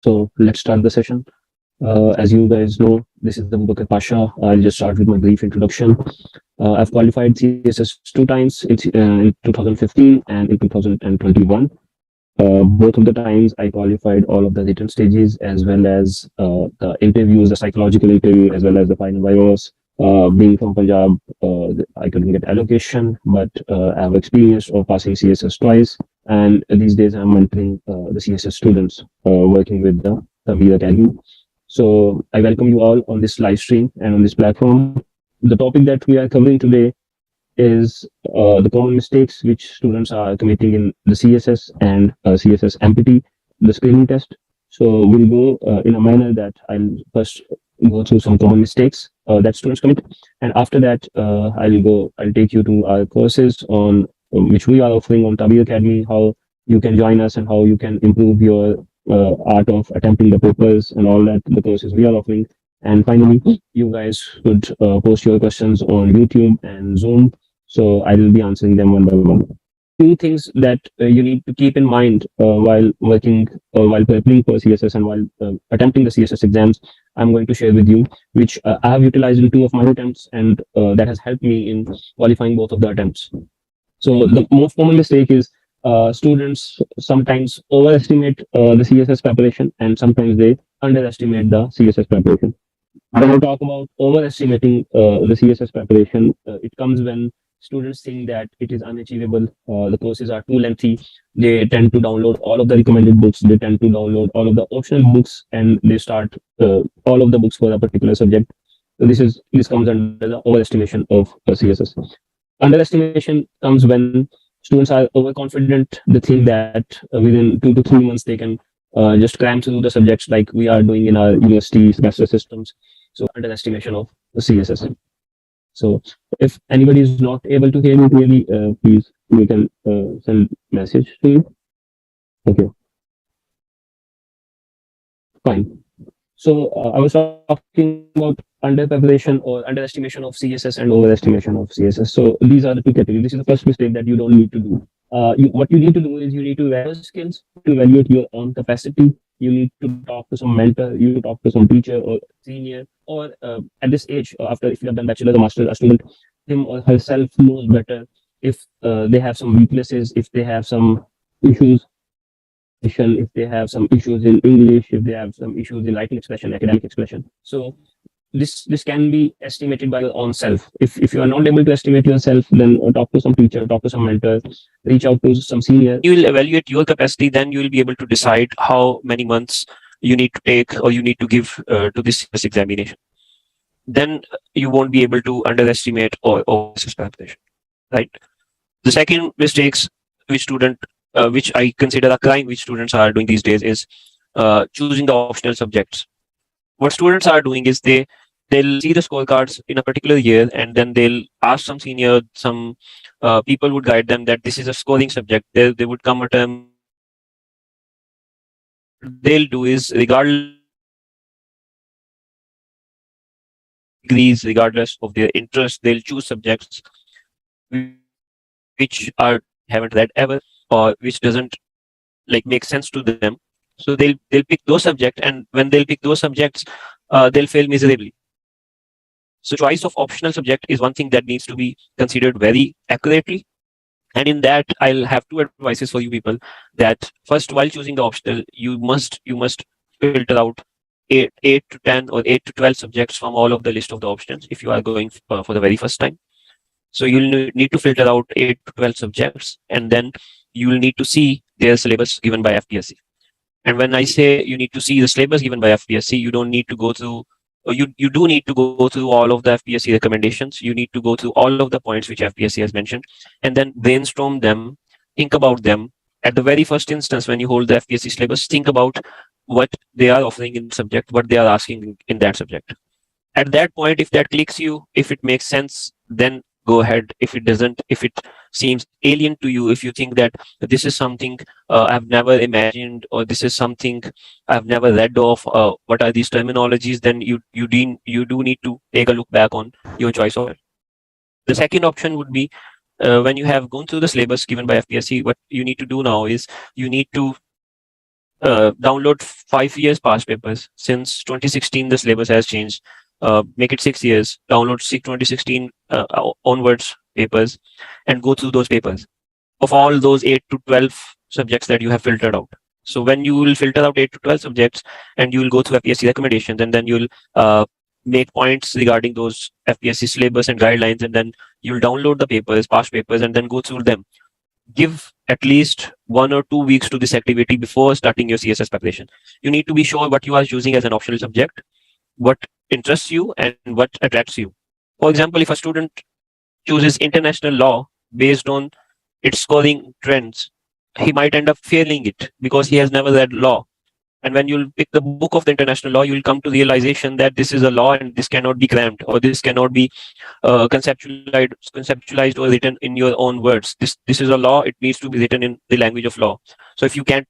So let's start the session. As you guys know, this is Abubakar Pasha. I'll just start with my brief introduction. I've qualified CSS two times in 2015 and in 2021. Both of the times I qualified all of the written stages as well as the interviews, the psychological interview, as well as the final virus. Being from Punjab, I couldn't get allocation, but I have experience of passing CSS twice. And these days I'm mentoring the CSS students working with the Tabir Academy. So I welcome you all on this live stream and on this platform. The topic that we are covering today is the common mistakes which students are committing in the CSS and CSS MPT, the screening test. So we'll go in a manner that I'll first go through some common mistakes that students commit, and after that I'll take you to our courses on which we are offering on Tabir Academy, how you can join us and how you can improve your art of attempting the papers and all that, the courses we are offering. And finally, you guys could post your questions on YouTube and Zoom. So I will be answering them one by one. Two things that you need to keep in mind while working, while preparing for CSS and while attempting the CSS exams, I'm going to share with you, which I have utilized in two of my attempts, and that has helped me in qualifying both of the attempts. So the most common mistake is students sometimes overestimate the CSS preparation and sometimes they underestimate the CSS preparation. When I talk about overestimating the CSS preparation, it comes when students think that it is unachievable. The courses are too lengthy. They tend to download all of the recommended books. They tend to download all of the optional books, and they start all of the books for a particular subject. So this comes under the overestimation of CSS. Underestimation comes when students are overconfident. They think that within 2 to 3 months they can just cram through the subjects like we are doing in our university semester systems. So underestimation of the CSS. So if anybody is not able to hear me clearly, please you can send message to me. Okay, fine. So I was talking about under preparation or underestimation of CSS and overestimation of CSS. So these are the two categories. This is the first mistake that you don't need to do. What you need to do is you need to evaluate skills, to evaluate your own capacity. You need to talk to some mentor, you need to talk to some teacher or senior, or at this age, after if you have done bachelor or master, a student, him or herself knows better if they have some weaknesses, if they have some issues, if they have some issues in English, if they have some issues in writing expression, academic expression. So this can be estimated by your own self. If you are not able to estimate yourself, then talk to some teacher, talk to some mentor, reach out to some senior. You will evaluate your capacity, then you will be able to decide how many months you need to take or you need to give to this examination. Then you won't be able to underestimate or preparation, right? The second mistakes which I consider a crime which students are doing these days is choosing the optional subjects. What students are doing is they'll see the scorecards in a particular year, and then they'll ask some senior, some people would guide them that this is a scoring subject. They would come a term. They'll do is regardless degrees, regardless of their interest, they'll choose subjects which are haven't read ever or which doesn't like make sense to them. So they'll pick those subjects, and when they'll pick those subjects, they'll fail miserably. So choice of optional subject is one thing that needs to be considered very accurately. And in that, I'll have two advices for you people. That first, while choosing the optional, you must filter out 8 to 10 or 8 to 12 subjects from all of the list of the options if you are going for the very first time. So you'll need to filter out 8 to 12 subjects, and then you will need to see their syllabus given by FPSC. And when I say you need to see the syllabus given by FPSC, you don't need to go through, or you do need to go through all of the FPSC recommendations. You need to go through all of the points which FPSC has mentioned, and then brainstorm them, think about them. At the very first instance, when you hold the FPSC syllabus, think about what they are offering in the subject, what they are asking in that subject. At that point, if that clicks you, if it makes sense, then go ahead. If it doesn't, if it seems alien to you, if you think that this is something I've never imagined, or this is something I've never read of, what are these terminologies, then you do need to take a look back on your choice of it. The second option would be when you have gone through the syllabus given by FPSC, what you need to do now is you need to download 5 years past papers. Since 2016, the syllabus has changed. Make it 6 years. Download 2016 onwards papers and go through those papers of all those 8 to 12 subjects that you have filtered out. So when you will filter out 8 to 12 subjects and you will go through FPSC recommendations, and then you'll make points regarding those FPSC syllabus and guidelines, and then you'll download the papers, past papers, and then go through them. Give at least 1 or 2 weeks to this activity before starting your CSS preparation. You need to be sure what you are choosing as an optional subject, what interests you, and what attracts you. For example, if a student chooses international law based on its scoring trends, he might end up failing it because he has never read law. And when you'll pick the book of the international law, you'll come to realization that this is a law and this cannot be crammed, or this cannot be conceptualized or written in your own words. This is a law. It needs to be written in the language of law. So if you can't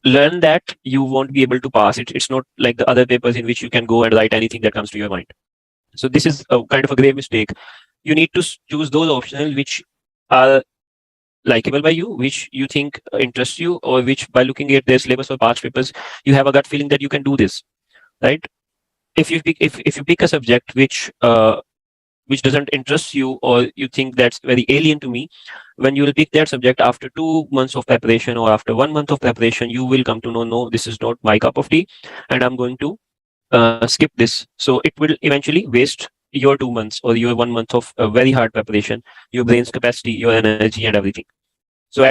learn that, you won't be able to pass it. It's not like the other papers in which you can go and write anything that comes to your mind. So this is a kind of a grave mistake. You need to choose those optional which are likable by you, which you think interests you, or which, by looking at their syllabus or past papers, you have a gut feeling that you can do this, right? If you pick a subject which doesn't interest you, or you think that's very alien to me, when you will pick that subject after 2 months of preparation or after 1 month of preparation, you will come to know, no, this is not my cup of tea, and I'm going to skip this. So it will eventually waste your 2 months or your 1 month of very hard preparation, your brain's capacity, your energy, and everything. So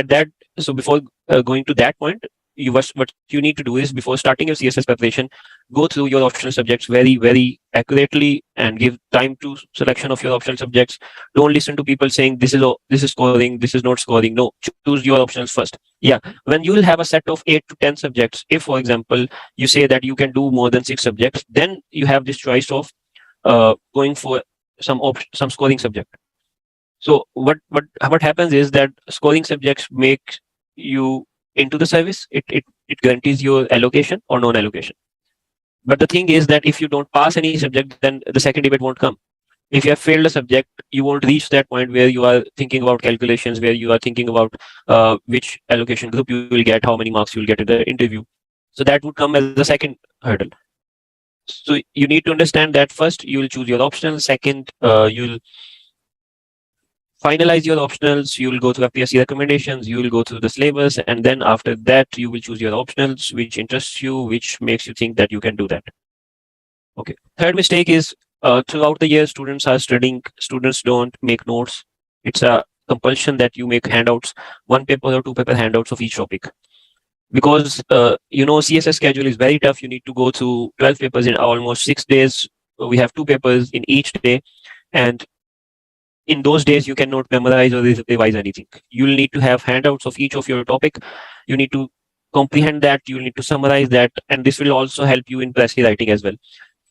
before going to that point, what you need to do is, before starting your CSS preparation, go through your optional subjects very, very accurately and give time to selection of your optional subjects. Don't listen to people saying this is scoring, this is not scoring. No, choose your optionals first. Yeah, when you will have a set of 8 to 10 subjects, if for example you say that you can do more than 6 subjects, then you have this choice of going for some scoring subject. So what happens is that scoring subjects make you into the service. It guarantees your allocation or non-allocation. But the thing is that if you don't pass any subject, then the second debate won't come. If you have failed a subject, you won't reach that point where you are thinking about calculations, where you are thinking about which allocation group you will get, how many marks you will get in the interview. So that would come as the second hurdle. So you need to understand that first you will choose your optional, second you'll finalize your optionals, you will go through FPSC recommendations, you will go through the syllabus, and then after that you will choose your optionals which interests you, which makes you think that you can do that. Okay. Third mistake is throughout the year students are studying, students don't make notes. It's a compulsion that you make handouts, 1 paper or 2 paper handouts of each topic. Because CSS schedule is very tough. You need to go through 12 papers in almost 6 days. We have 2 papers in each day, and in those days you cannot memorize or revise anything. You'll need to have handouts of each of your topic. You need to comprehend that, you need to summarize that, and this will also help you in precis writing as well.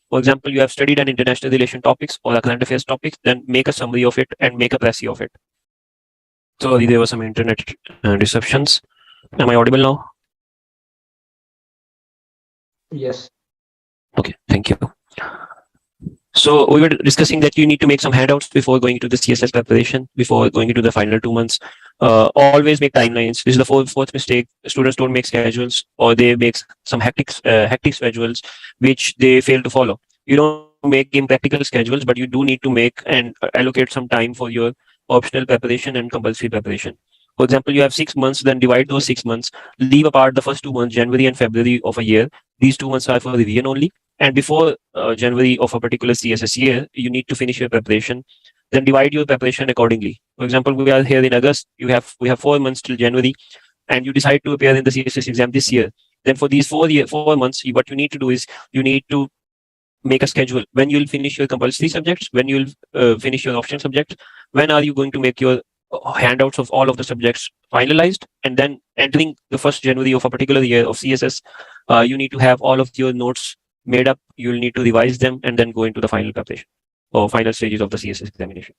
For example, you have studied an international relation topics or a current affairs topics, then make a summary of it and make a precis of it. Sorry, there were some internet disruptions. Am I audible now? Yes. Okay, thank you. So we were discussing that you need to make some handouts before going into the CSS preparation, before going into the final 2 months. Always make timelines. This is the fourth mistake. Students don't make schedules, or they make some hectic schedules which they fail to follow. You don't make impractical schedules, but you do need to make and allocate some time for your optional preparation and compulsory preparation. For example, you have 6 months, then divide those 6 months, leave apart the first 2 months, January and February of a year. These 2 months are for revision only. And before January of a particular CSS year, you need to finish your preparation. Then divide your preparation accordingly. For example, we are here in August. We have 4 months till January, and you decide to appear in the CSS exam this year. Then for these 4 months, what you need to do is you need to make a schedule. When you'll finish your compulsory subjects, when you'll finish your optional subjects, when are you going to make your handouts of all of the subjects finalized, and then entering the 1st January of a particular year of CSS, you need to have all of your notes made up. You'll need to revise them and then go into the final preparation or final stages of the CSS examination.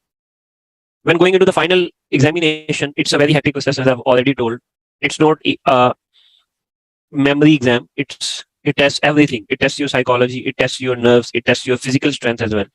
When going into the final examination, it's a very hectic process, as I've already told. It's not a memory exam. It tests everything. It tests your psychology, it tests your nerves, it tests your physical strength as well.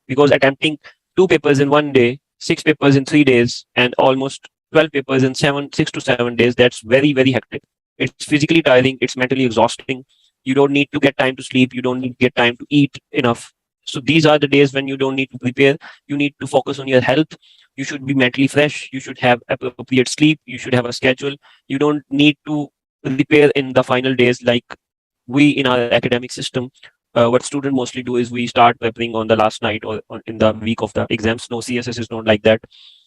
Because attempting 2 papers in 1 day, 6 papers in 3 days, and almost 12 papers in 6 to 7 days, that's very, very hectic. It's physically tiring, it's mentally exhausting. You don't need to get time to sleep, you don't need to get time to eat enough. So these are the days when you don't need to prepare. You need to focus on your health. You should be mentally fresh, you should have appropriate sleep, you should have a schedule. You don't need to prepare in the final days like we in our academic system. What students mostly do is we start preparing on the last night or in the week of the exams. No, CSS is not like that.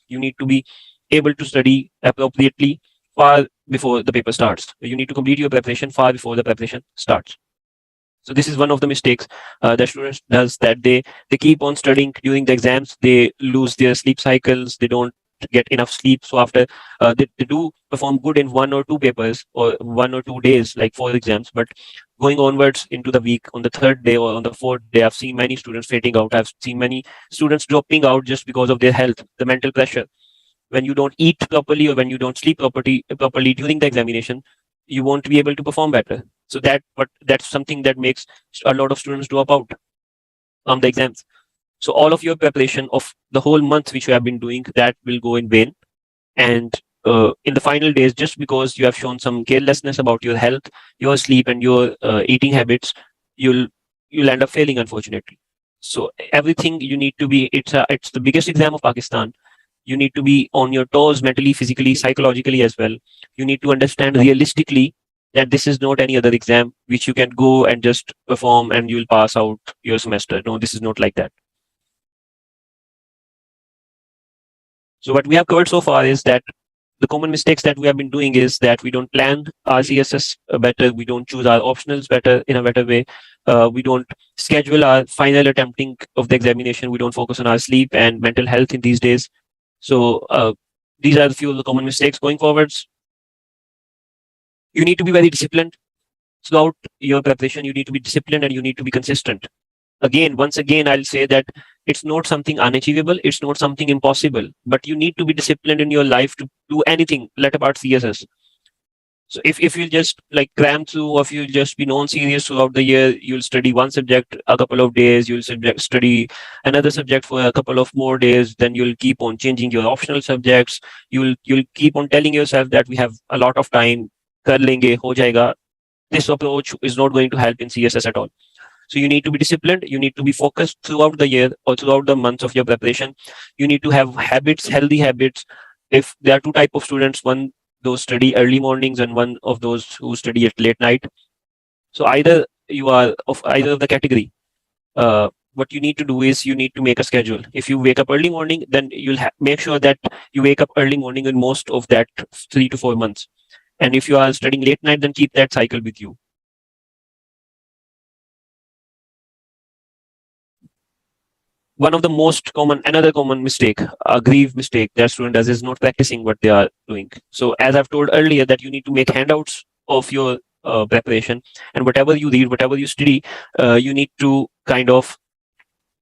You need to be able to study appropriately far before the paper starts. You need to complete your preparation far before the preparation starts. So this is one of the mistakes that students does, that they keep on studying during the exams. They lose their sleep cycles. They don't get enough sleep. So after they do perform good in 1 or 2 papers or 1 or 2 days, like 4 exams, but going onwards into the week, on the third day or on the fourth day, I've seen many students fading out. I've seen many students dropping out just because of their health, the mental pressure. When you don't eat properly or when you don't sleep properly during the examination, you won't be able to perform better. So that's something that makes a lot of students drop out from the exams. So all of your preparation of the whole month which you have been doing, that will go in vain. And in the final days, just because you have shown some carelessness about your health, your sleep, and your eating habits, you'll you'll end up failing, unfortunately. So everything you need to be, it's the biggest exam of Pakistan. You need to be on your toes mentally, physically, psychologically as well. You need to understand realistically that this is not any other exam which you can go and just perform and you'll pass out your semester. No, this is not like that. So what we have covered so far is that the common mistakes that we have been doing is that we don't plan our CSS better, we don't choose our optionals better in a better way, we don't schedule our final attempting of the examination, we don't focus on our sleep and mental health in these days. So these are a few of the common mistakes going forwards. You need to be very disciplined throughout your preparation. You need to be disciplined and you need to be consistent. Once again, I'll say that it's not something unachievable, it's not something impossible, but you need to be disciplined in your life to do anything, let apart CSS. So if you just like cram through, or if you just be non-serious throughout the year, you'll study one subject a couple of days, you'll study another subject for a couple of more days, then you'll keep on changing your optional subjects. You'll keep on telling yourself that we have a lot of time, kar lenge, ho jayega. This approach is not going to help in CSS at all. So you need to be disciplined. You need to be focused throughout the year or throughout the months of your preparation. You need to have habits, healthy habits. If there are two types of students, one those study early mornings and one of those who study at late night. So either you are of either of the category. What you need to do is you need to make a schedule. If you wake up early morning, then you'll make sure that you wake up early morning in most of that 3 to 4 months. And if you are studying late night, then keep that cycle with you. One of the another common mistake, a grieve mistake that student does, is not practicing what they are doing. So as I've told earlier, that you need to make handouts of your preparation, and whatever you read, whatever you study, you need to kind of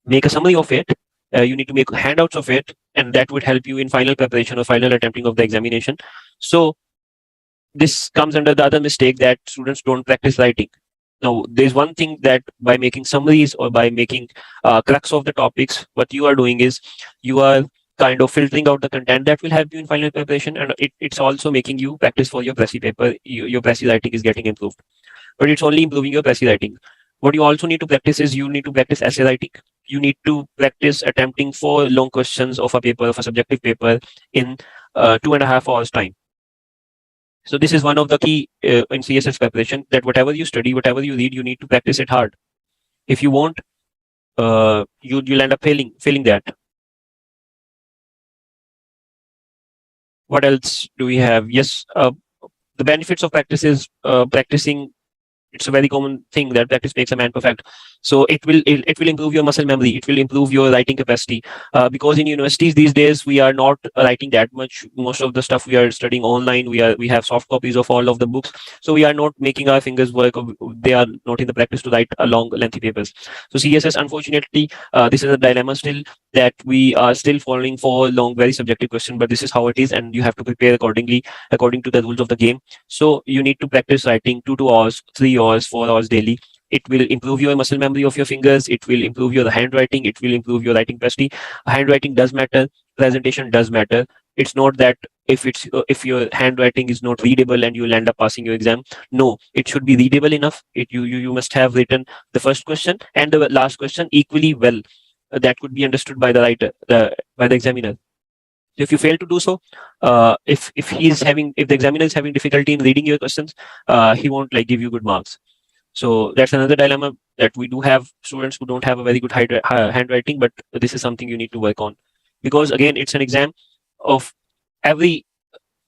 make a summary of it. You need to make handouts of it, and that would help you in final preparation or final attempting of the examination. So this comes under the other mistake, that students don't practice writing. Now, there's one thing that by making summaries or by making crux of the topics, what you are doing is you are kind of filtering out the content that will help you in final preparation, and it's also making you practice for your Prezi paper. Your Prezi writing is getting improved, but it's only improving your Prezi writing. What you also need to practice is you need to practice essay writing. You need to practice attempting 4 long questions of a paper, of a subjective paper, in 2.5 hours time. So this is one of the key in CSS preparation, that whatever you study, whatever you read, you need to practice it hard. If you won't, you'll end up failing that. What else do we have? Yes, the benefits of practice is practicing. It's a very common thing that practice makes a man perfect. So it will improve your muscle memory. It will improve your writing capacity. Because in universities these days we are not writing that much. Most of the stuff we are studying online. We have soft copies of all of the books. So we are not making our fingers work. They are not in the practice to write a long, lengthy papers. So CSS, unfortunately, this is a dilemma still, that we are still falling for long, very subjective question. But this is how it is, and you have to prepare accordingly, according to the rules of the game. So you need to practice writing 2 hours, 3 hours, 4 hours daily. It will improve your muscle memory of your fingers. It will improve your handwriting. It will improve your writing capacity. Handwriting does matter. Presentation does matter. It's not that if your handwriting is not readable and you will end up passing your exam. No, it should be readable enough. You must have written the first question and the last question equally well. That could be understood by the writer, by the examiner. So if you fail to do so, if the examiner is having difficulty in reading your questions, he won't like give you good marks. So that's another dilemma, that we do have students who don't have a very good handwriting, but this is something you need to work on, because again, it's an exam of every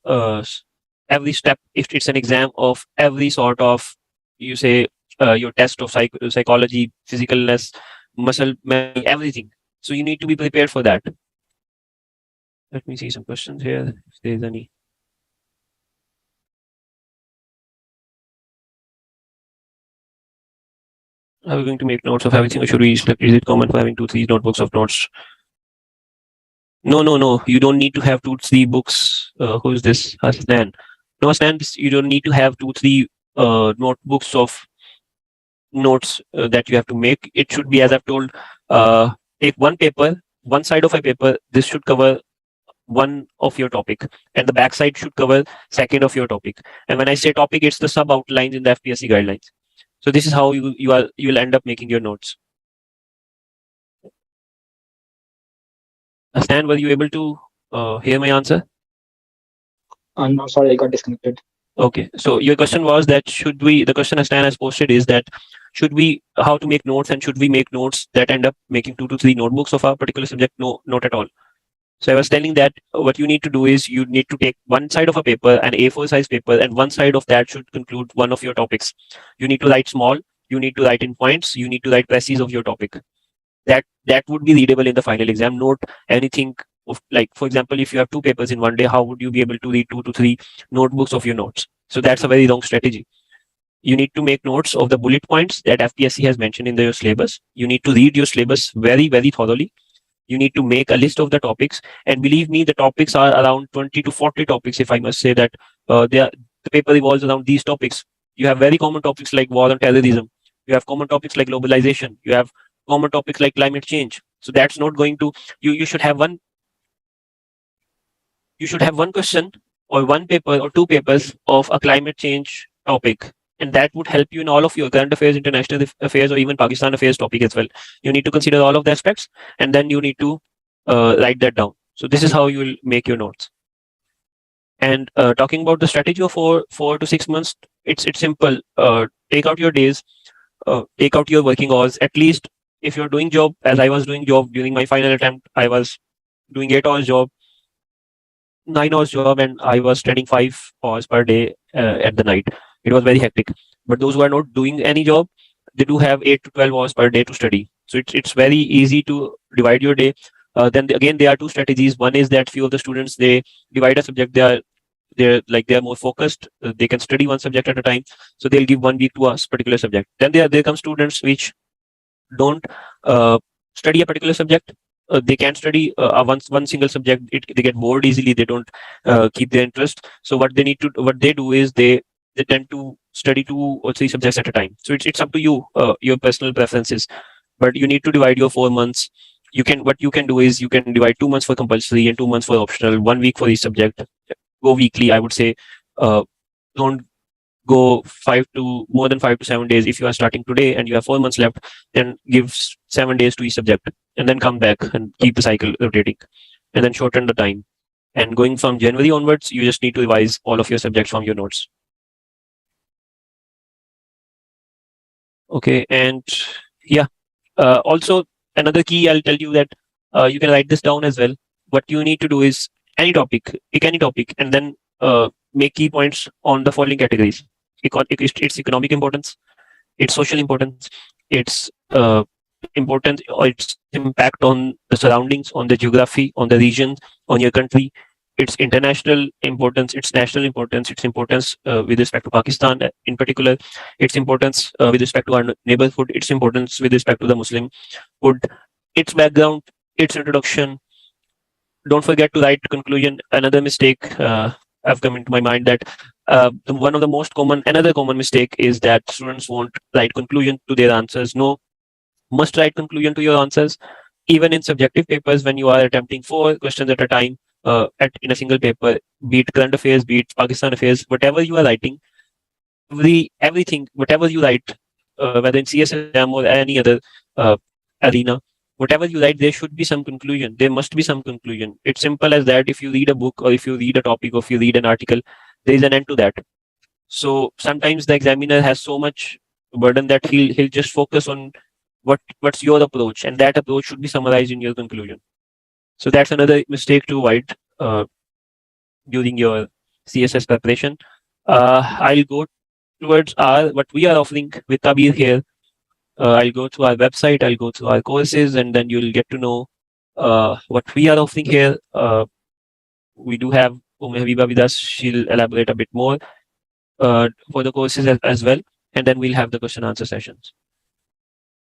uh, s- every step. If it's an exam of every sort of, you say, your test of psychology, physicalness, muscle memory, everything. So you need to be prepared for that. Let me see some questions here, if there is any. Are we going to make notes of everything, or should we? Is it common for having 2, 3 notebooks of notes? No, no, no. You don't need to have 2, 3 books. Who's this? Hasnan. No, Hasnan, you don't need to have 2, 3 notebooks of notes that you have to make. It should be, as I've told, take one paper, one side of a paper. This should cover one of your topic, and the back side should cover second of your topic. And when I say topic, it's the sub outlines in the FPSC guidelines. So this is how you will end up making your notes. Stan, were you able to hear my answer? No, sorry, I got disconnected. Okay, so your question was that should we? The question Stan has posted is that should we, how to make notes, and should we make notes that end up making 2 to 3 notebooks of a particular subject? No, not at all. So I was telling that what you need to do is you need to take one side of a paper, an A4 size paper, and one side of that should conclude one of your topics. You need to write small, you need to write in points, you need to write precis of your topic. That would be readable in the final exam. Not anything of, like, for example, if you have 2 papers in one day, how would you be able to read 2 to 3 notebooks of your notes? So that's a very wrong strategy. You need to make notes of the bullet points that FPSC has mentioned in your syllabus. You need to read your syllabus very, very thoroughly. You need to make a list of the topics, and believe me, the topics are around 20 to 40 topics, if I must say that. The paper revolves around these topics. You have very common topics like war and terrorism. You have common topics like globalization. You have common topics like climate change. So that's not going to, you should have one question or one paper or 2 papers of a climate change topic, and that would help you in all of your current affairs, international affairs, or even Pakistan affairs topic as well. You need to consider all of the aspects, and then you need to write that down. So this is how you will make your notes. And talking about the strategy of 4 to 6 months, it's simple. Take out your days, take out your working hours. At least if you're doing job, as I was doing job during my final attempt, I was doing 8 hours job, 9 hours job, and I was studying 5 hours per day at the night. It was very hectic. But those who are not doing any job, they do have 8 to 12 hours per day to study. So it's very easy to divide your day. Then again, there are 2 strategies. One is that few of the students, they divide a subject. They are more focused. They can study one subject at a time. So they'll give 1 week to a particular subject. Then there come students which don't study a particular subject. They can't study one single subject. They get bored easily. They don't keep their interest. So what they do is they tend to study 2 or 3 subjects at a time. So it's up to you, your personal preferences. But you need to divide your 4 months. What you can do is you can divide 2 months for compulsory and 2 months for optional, 1 week for each subject. Go weekly, I would say. Don't go more than 5 to 7 days. If you are starting today and you have 4 months left, then give 7 days to each subject, and then come back and keep the cycle rotating, and then shorten the time. And going from January onwards, you just need to revise all of your subjects from your notes. Okay, and yeah, also another key, I'll tell you that you can write this down as well. What you need to do is pick any topic, and then make key points on the following categories. Its economic importance, its social importance, its importance or its impact on the surroundings, on the geography, on the region, on your country, its international importance, its national importance, its importance with respect to Pakistan in particular, its importance with respect to our neighborhood, its importance with respect to the Muslim hood, its background, its introduction. Don't forget to write conclusion. Another mistake have come into my mind, that one of the another common mistake is that students won't write conclusion to their answers. No, must write conclusion to your answers. Even in subjective papers, when you are attempting 4 questions at a time, in a single paper, be it current affairs, be it Pakistan affairs, whatever you are writing, everything, whatever you write, whether in CSS or any other uh, arena, whatever you write, there should be some conclusion. There must be some conclusion. It's simple as that. If you read a book, or if you read a topic, or if you read an article, there is an end to that. So sometimes the examiner has so much burden that he'll just focus on what's your approach, and that approach should be summarized in your conclusion. So that's another mistake to avoid during your CSS preparation. I'll go towards what we are offering with Tabir here. I'll go to our website, I'll go to our courses, and then you'll get to know what we are offering here. We do have Habiba with us. She'll elaborate a bit more for the courses as well, and then we'll have the question answer sessions.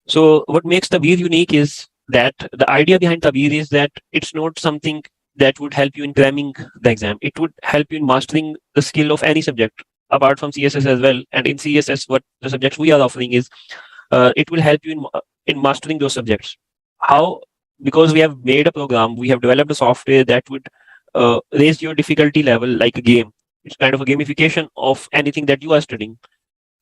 So what makes Tabir unique is that the idea behind Tabir is that it's not something that would help you in cramming the exam. It would help you in mastering the skill of any subject apart from CSS as well. And in CSS, what the subjects we are offering is it will help you in mastering those subjects. How? Because we have made a program, we have developed a software that would raise your difficulty level like a game. It's kind of a gamification of anything that you are studying,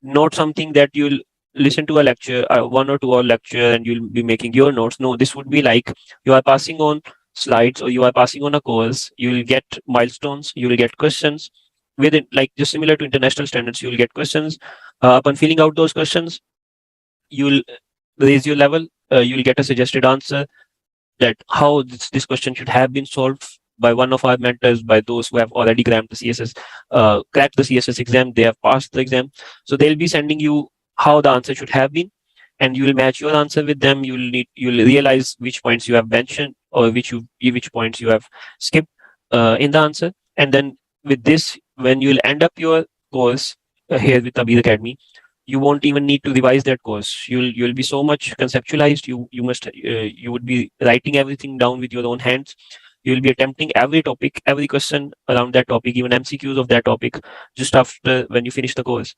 not something that you'll listen to a lecture, 1 or 2 hour lecture, and you'll be making your notes. No, this would be like you are passing on slides, or you are passing on a course. You will get milestones, you will get questions within, like just similar to international standards. You will get questions. Upon filling out those questions, you'll raise your level. You'll get a suggested answer that how this question should have been solved by one of our mentors, by those who have already cracked the CSS exam. They have passed the exam, so they'll be sending you how the answer should have been, and you will match your answer with them. You'll realize which points you have mentioned, or which points you have skipped in the answer. And then with this, when you'll end up your course here with Tabir Academy, you won't even need to revise that course. You'll be so much conceptualized. You would be writing everything down with your own hands. You'll be attempting every topic, every question around that topic, even MCQs of that topic, just after when you finish the course.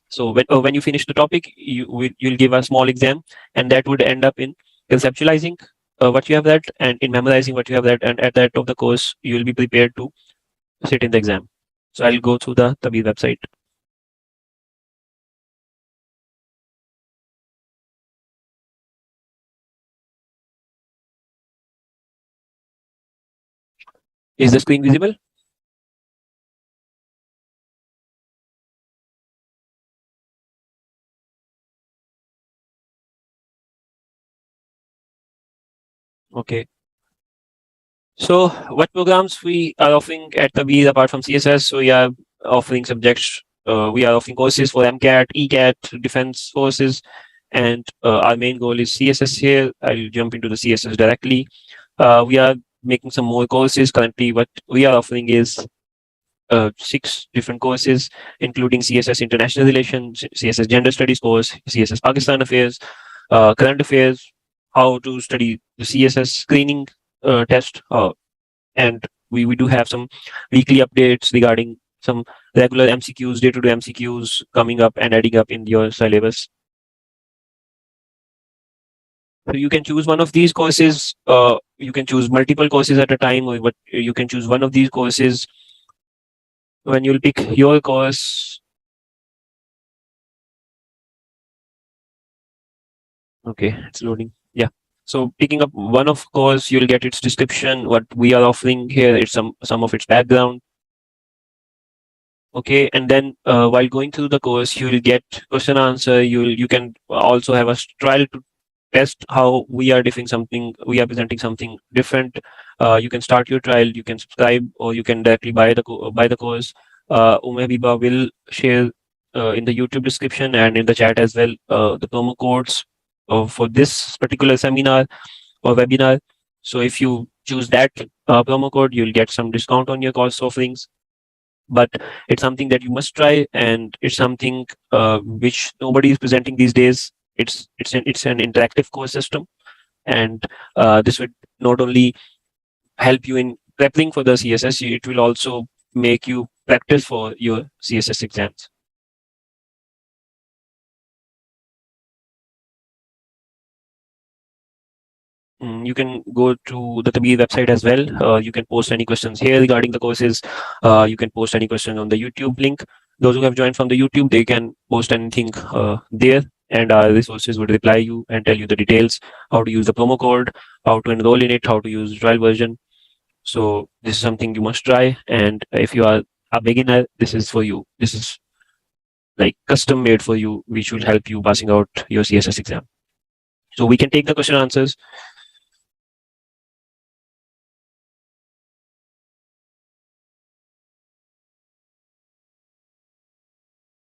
So when you finish the topic, you'll give a small exam, and that would end up in conceptualizing what you have read, and in memorizing what you have read. And at the end of the course, you'll be prepared to sit in the exam. So I'll go through the Tabir website. Is the screen visible? Okay. So what programs we are offering at Tabir apart from CSS? So we are offering subjects. We are offering courses for MCAT, ECAT, Defense Forces, and our main goal is CSS here. I'll jump into the CSS directly. We are making some more courses. Currently, what we are offering is 6 different courses, including CSS International Relations, CSS Gender Studies course, CSS Pakistan Affairs, Current Affairs, how to study the CSS screening test, and we do have some weekly updates regarding some regular MCQs, day-to-day MCQs coming up and adding up in your syllabus. So you can choose one of these courses. You can choose multiple courses at a time, or you can choose one of these courses. When you'll pick your course, okay, it's loading. Yeah. So picking up one of course, you'll get its description. What we are offering here is some of its background. Okay, and then while going through the course, you will get question answer. You can also have a trial to test how we are presenting something different. You can start your trial, you can subscribe, or you can directly buy the course. Habiba will share in the YouTube description and in the chat as well the promo codes for this particular seminar or webinar. So if you choose that promo code, you'll get some discount on your course offerings. But it's something that you must try, and it's something which nobody is presenting these days. It's an interactive course system, and this would not only help you in prepping for the CSS, it will also make you practice for your CSS exams. You can go to the Tabir website as well. You can post any questions here regarding the courses. You can post any question on the YouTube link. Those who have joined from the YouTube, they can post anything there, and our resources would reply you and tell you the details, how to use the promo code, how to enroll in it, how to use trial version. So this is something you must try. And if you are a beginner, this is for you. This is like custom made for you, which will help you passing out your CSS exam. So we can take the question answers.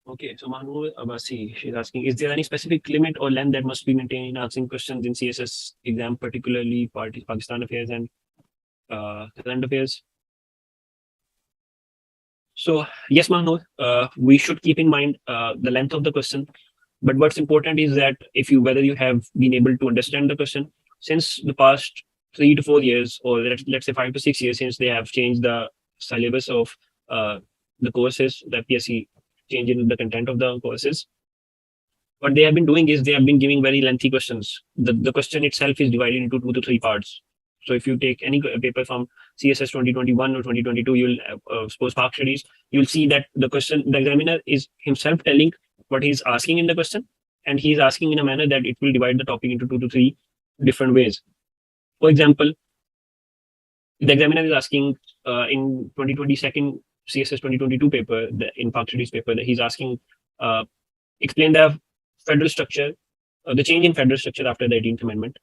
Okay, so Mahmoud Abasi, she's asking, is there any specific limit or length that must be maintained in answering questions in CSS exam, particularly Pakistan affairs and current affairs? So yes, Mahmoud, we should keep in mind the length of the question. But what's important is that if you whether you have been able to understand the question since the past 3 to 4 years, or let's say 5 to 6 years, since they have changed the syllabus of the courses, the PSC changing the content of the courses. What they have been doing is they have been giving very lengthy questions. The question itself is divided into 2 to 3 parts. So if you take any paper from CSS 2021 or 2022, you'll suppose Park Studies, you'll see that the question, the examiner is himself telling what he's asking in the question, and he's asking in a manner that it will divide the topic into 2 to 3 different ways. For example, the examiner is asking in 2022 CSS 2022 paper, in Park Studies paper, that he's asking, explain the federal structure, the change in federal structure after the 18th Amendment.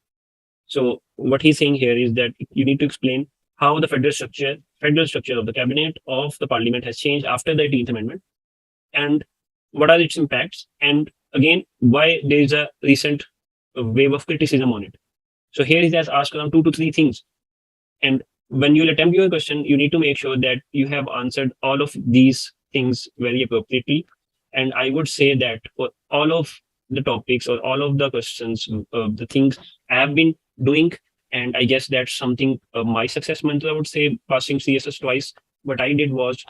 So what he's saying here is that you need to explain how the federal structure of the cabinet of the parliament has changed after the 18th Amendment, and what are its impacts, and again why there is a recent wave of criticism on it. So here he has asked around 2 to 3 things, and when you attempt your question, you need to make sure that you have answered all of these things very appropriately. And I would say that for all of the topics or all of the questions, the things I have been doing, and I guess that's something my success mantra, I would say, passing CSS twice. What I did was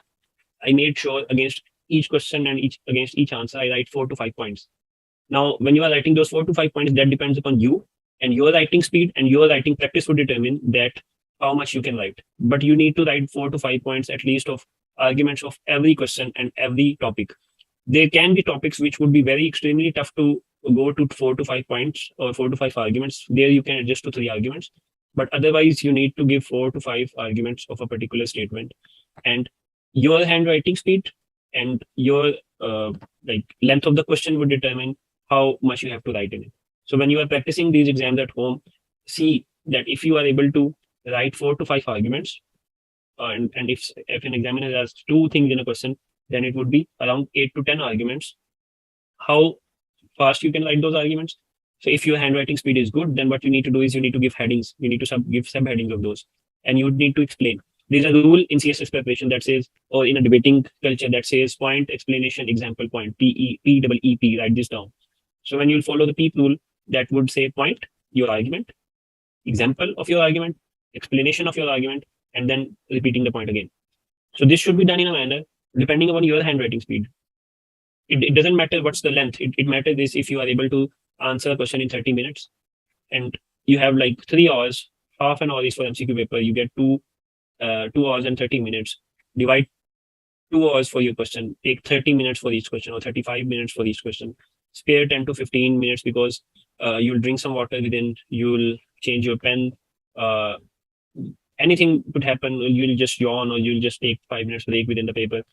I made sure against each question and against each answer, I write 4 to 5 points. Now, when you are writing those 4 to 5 points, that depends upon you and your writing speed, and your writing practice would determine that how much you can write. But you need to write 4 to 5 points at least of arguments of every question and every topic. There can be topics which would be very extremely tough to go to 4 to 5 points or 4 to 5 arguments. There you can adjust to 3 arguments. But otherwise, you need to give 4 to 5 arguments of a particular statement. And your handwriting speed and your like length of the question would determine how much you have to write in it. So when you are practicing these exams at home, see that if you are able to write 4 to 5 arguments, and if an examiner has 2 things in a question, then it would be around 8 to 10 arguments. How fast you can write those arguments? So if your handwriting speed is good, then what you need to do is you need to give headings. You need to give subheadings of those, and you need to explain. There's a rule in CSS preparation that says, or in a debating culture that says, point, explanation, example, point, P-E-P-E-E-P, write this down. So when you follow the PEEP rule, that would say point, your argument, example of your argument, explanation of your argument, and then repeating the point again. So this should be done in a manner depending upon your handwriting speed. It doesn't matter what's the length. It matters is if you are able to answer a question in 30 minutes and you have like 3 hours, half an hour is for MCQ paper, you get 2 hours and 30 minutes. Divide 2 hours for your question, take 30 minutes for each question or 35 minutes for each question. Spare 10 to 15 minutes because you'll drink some water within, you'll change your pen. Anything could happen. You'll just yawn or you'll just take 5 minutes break within the paper.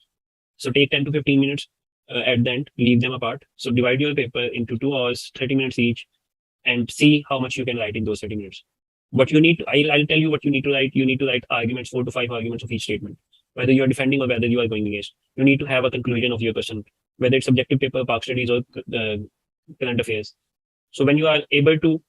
So take 10 to 15 minutes at the end, leave them apart. So divide your paper into 2 hours, 30 minutes each, and see how much you can write in those 30 minutes. What you need, I'll tell you what you need to write. You need to write arguments, 4 to 5 arguments of each statement, whether you are defending or whether you are going against. You need to have a conclusion of your question, whether it's subjective paper, Park Studies, or current affairs. So when you are able to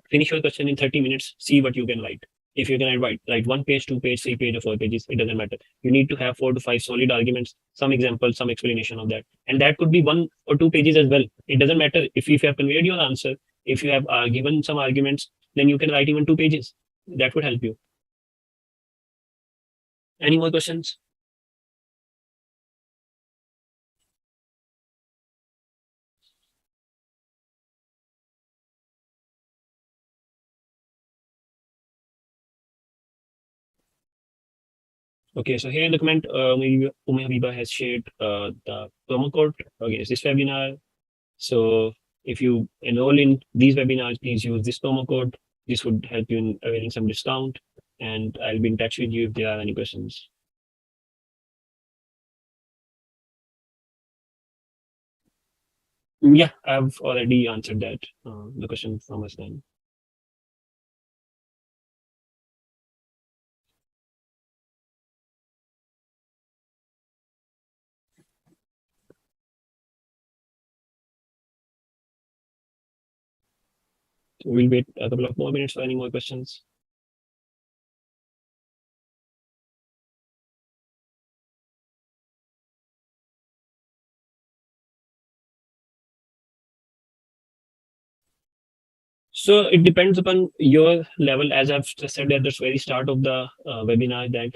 finish your question in 30 minutes, see what you can write. If you can write 1 page, 2 page, 3 page, or 4 pages, it doesn't matter. You need to have 4 to 5 solid arguments, some examples, some explanation of that. And that could be 1 or 2 pages as well. It doesn't matter if you have conveyed your answer, if you have given some arguments, then you can write even 2 pages. That would help you. Any more questions? Okay, so here in the comment, Habiba has shared the promo code against this webinar. So if you enroll in these webinars, please use this promo code. This would help you in availing some discount, and I'll be in touch with you if there are any questions. Yeah, I've already answered that, the question from us then. So we'll wait a couple of more minutes for any more questions. So it depends upon your level, as I've said at the very start of the webinar, that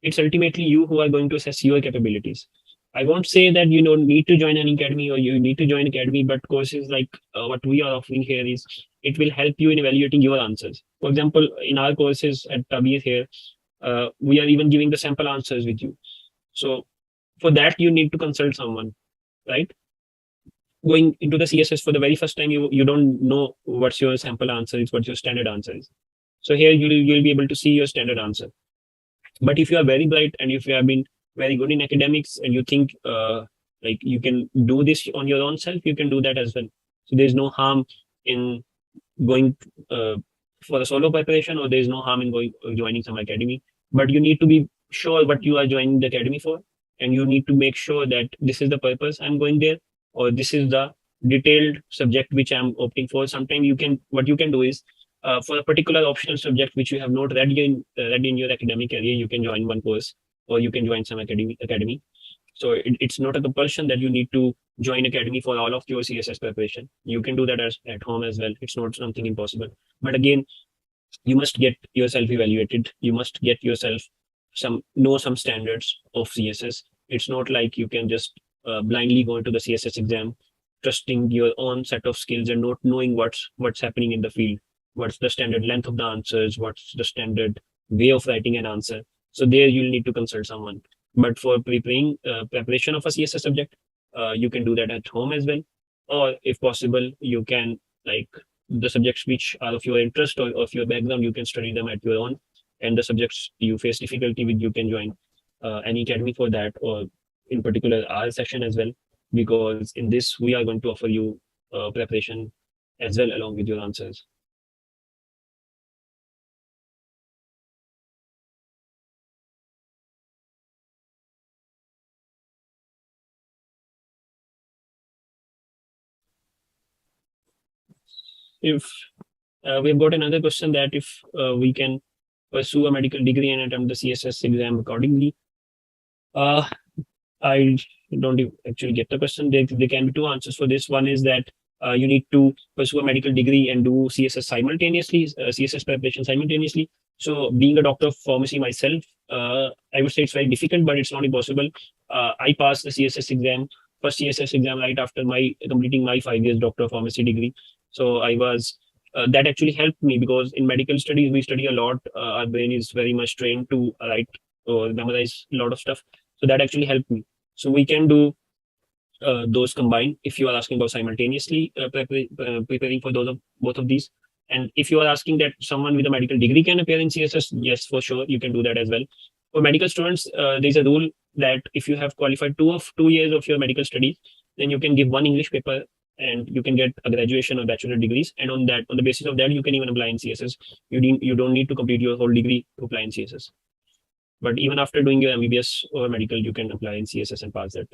it's ultimately you who are going to assess your capabilities. I won't say that you don't need to join an academy or you need to join academy, but courses like what we are offering here is it will help you in evaluating your answers. For example, in our courses at Tabir here, we are even giving the sample answers with you. So for that, you need to consult someone, right? Going into the CSS for the very first time, you don't know what's your sample answer is, what your standard answer is. So here you'll be able to see your standard answer. But if you are very bright and if you have been very good in academics and you think like you can do this on your own self, you can do that as well. So there's no harm in going for a solo preparation, or there's no harm in going joining some academy. But you need to be sure what you are joining the academy for, and you need to make sure that this is the purpose I'm going there, or this is the detailed subject which I'm opting for. Sometimes what you can do is for a particular optional subject which you have not read in your academic career, you can join one course or you can join some academy. So it's not a compulsion that you need to join academy for all of your CSS preparation. You can do that at home as well. It's not something impossible. But again, you must get yourself evaluated. You must get yourself some standards of CSS. It's not like you can just blindly go into the CSS exam, trusting your own set of skills and not knowing what's happening in the field. What's the standard length of the answers? What's the standard way of writing an answer? So there you'll need to consult someone. But for preparation of a CSS subject, you can do that at home as well. Or if possible, you can, like, the subjects which are of your interest or of your background, you can study them at your own. And the subjects you face difficulty with, you can join any academy for that, or in particular our session as well, because in this we are going to offer you preparation as well along with your answers. If we've got another question, that if we can pursue a medical degree and attempt the CSS exam accordingly. I don't actually get the question. There can be two answers for this. One is that you need to pursue a medical degree and do CSS simultaneously, CSS preparation simultaneously. So being a doctor of pharmacy myself, I would say it's very difficult, but it's not impossible. I passed the CSS exam, first CSS exam right after my completing my 5 years doctor of pharmacy degree. So I was that actually helped me, because in medical studies we study a lot. Our brain is very much trained to write or memorize a lot of stuff. So that actually helped me. So we can do those combined if you are asking about simultaneously preparing for both of these. And if you are asking that someone with a medical degree can appear in CSS, yes, for sure, you can do that as well. For medical students, there's a rule that if you have qualified 2 years of your medical studies, then you can give one English paper and you can get a graduation or bachelor degrees. And on the basis of that, you can even apply in CSS. You don't need to complete your whole degree to apply in CSS. But even after doing your MBBS or medical, you can apply in CSS and pass that.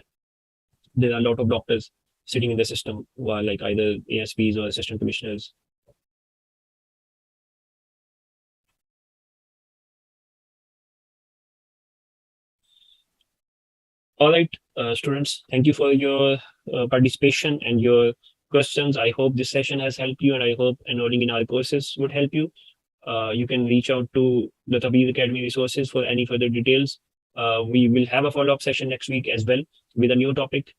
There are a lot of doctors sitting in the system who are like either ASPs or assistant commissioners. All right, students, thank you for your participation and your questions. I hope this session has helped you, and I hope enrolling in our courses would help you. You can reach out to the Tabir Academy resources for any further details. We will have a follow-up session next week as well with a new topic.